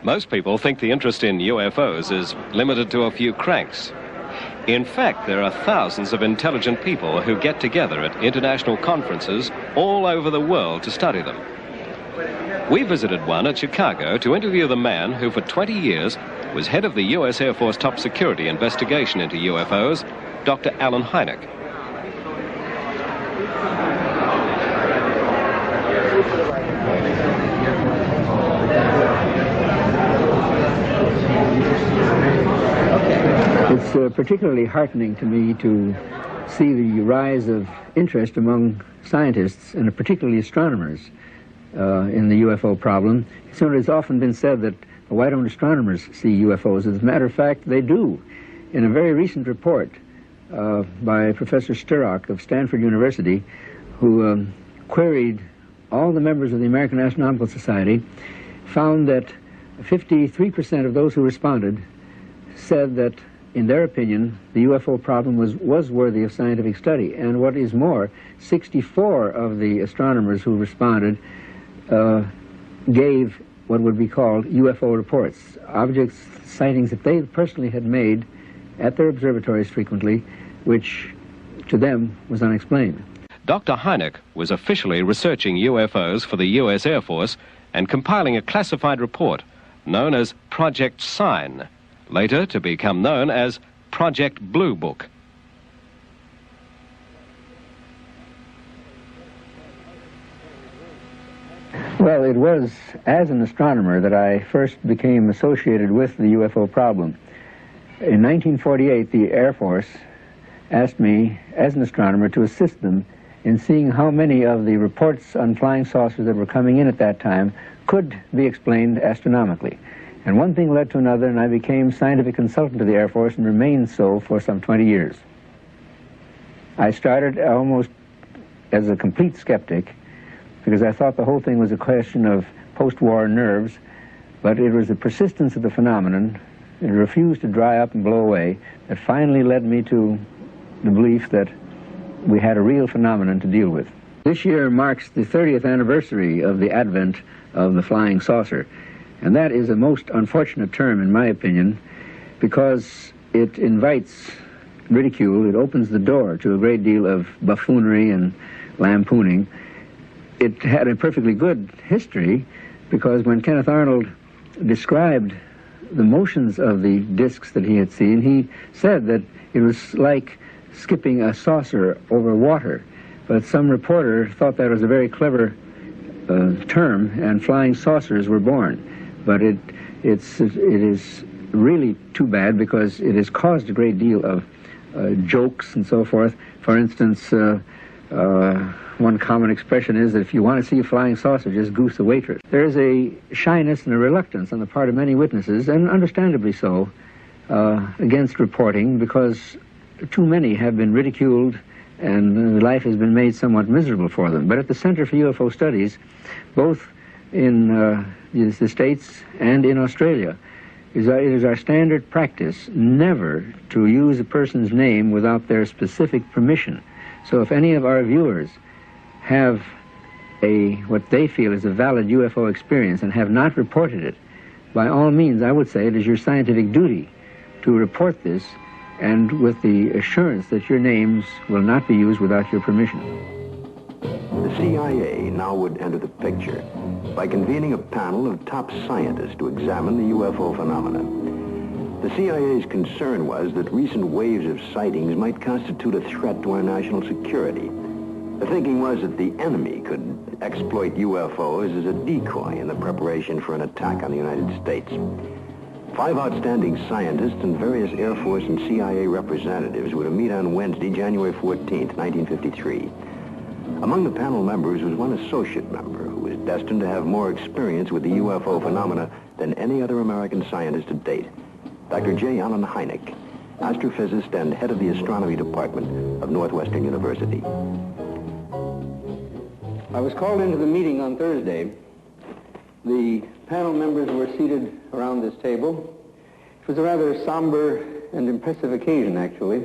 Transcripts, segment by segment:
Most people think the interest in UFOs is limited to a few cranks. In fact, there are thousands of intelligent people who get together at international conferences all over the world to study them. We visited one at Chicago to interview the man who for 20 years was head of the U.S. Air Force top security investigation into UFOs, Dr. Allen Hynek. It's particularly heartening to me to see the rise of interest among scientists, and particularly astronomers, in the UFO problem. So it has often been said that, why don't astronomers see UFOs? As a matter of fact, they do. In a very recent report by Professor Sturrock of Stanford University, who queried all the members of the American Astronomical Society, found that 53% of those who responded said that, in their opinion, the UFO problem was worthy of scientific study. And what is more, 64 of the astronomers who responded gave what would be called UFO reports, objects, sightings that they personally had made at their observatories frequently, which to them was unexplained. Dr. Hynek was officially researching UFOs for the U.S. Air Force and compiling a classified report known as Project Sign, later to become known as Project Blue Book. Well, it was as an astronomer that I first became associated with the UFO problem. In 1948, the Air Force asked me, as an astronomer, to assist them in seeing how many of the reports on flying saucers that were coming in at that time could be explained astronomically. And one thing led to another, and I became scientific consultant to the Air Force and remained so for some 20 years. I started almost as a complete skeptic, because I thought the whole thing was a question of post-war nerves, but it was the persistence of the phenomenon, it refused to dry up and blow away, that finally led me to the belief that we had a real phenomenon to deal with. This year marks the 30th anniversary of the advent of the flying saucer, and that is a most unfortunate term, in my opinion, because it invites ridicule, it opens the door to a great deal of buffoonery and lampooning. It had a perfectly good history, because when Kenneth Arnold described the motions of the discs that he had seen, he said that it was like skipping a saucer over water. But some reporter thought that was a very clever term, and flying saucers were born. But it is really too bad, because it has caused a great deal of jokes and so forth. For instance, one common expression is that if you want to see a flying saucer, just goose the waitress. There is a shyness and a reluctance on the part of many witnesses, and understandably so, against reporting, because too many have been ridiculed and life has been made somewhat miserable for them. But at the Center for UFO Studies, both in the States and in Australia, it is our standard practice never to use a person's name without their specific permission. So if any of our viewers have what they feel is a valid UFO experience and have not reported it, by all means, I would say it is your scientific duty to report this, and with the assurance that your names will not be used without your permission. The CIA now would enter the picture by convening a panel of top scientists to examine the UFO phenomena. The CIA's concern was that recent waves of sightings might constitute a threat to our national security. The thinking was that the enemy could exploit UFOs as a decoy in the preparation for an attack on the United States. 5 outstanding scientists and various Air Force and CIA representatives were to meet on Wednesday, January 14th, 1953. Among the panel members was one associate member who was destined to have more experience with the UFO phenomena than any other American scientist to date, Dr. J. Allen Hynek, astrophysicist and head of the astronomy department of Northwestern University. I was called into the meeting on Thursday. The panel members were seated around this table. It was a rather somber and impressive occasion, actually.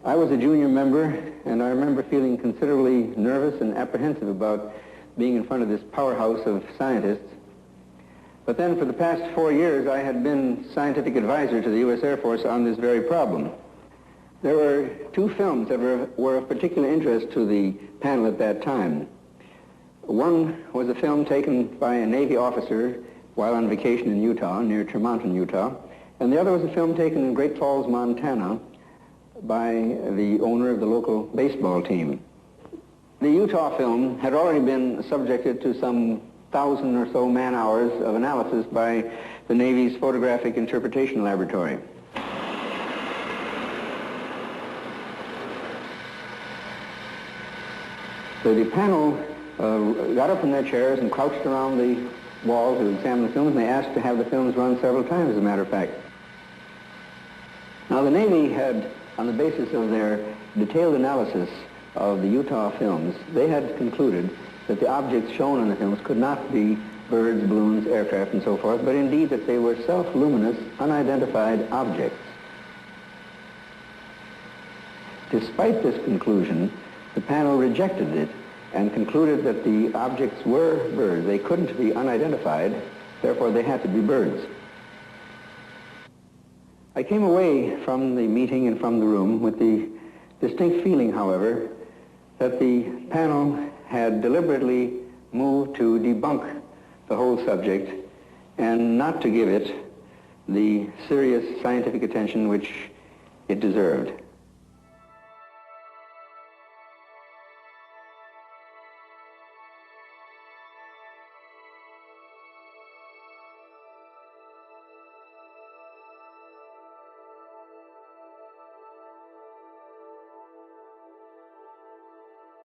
I was a junior member, and I remember feeling considerably nervous and apprehensive about being in front of this powerhouse of scientists. But then for the past 4 years, I had been scientific advisor to the U.S. Air Force on this very problem. There were two films that were of particular interest to the panel at that time. One was a film taken by a Navy officer while on vacation in Utah, near Tremonton, Utah, and the other was a film taken in Great Falls, Montana, by the owner of the local baseball team. The Utah film had already been subjected to some 1,000 or so man-hours of analysis by the Navy's Photographic Interpretation Laboratory. So the panel got up from their chairs and crouched around the wall to examine the films, and they asked to have the films run several times, as a matter of fact. Now, the Navy had, on the basis of their detailed analysis of the Utah films, they had concluded that the objects shown in the films could not be birds, balloons, aircraft, and so forth, but indeed that they were self-luminous, unidentified objects. Despite this conclusion, the panel rejected it and concluded that the objects were birds. They couldn't be unidentified, therefore they had to be birds. I came away from the meeting and from the room with the distinct feeling, however, that the panel had deliberately moved to debunk the whole subject and not to give it the serious scientific attention which it deserved.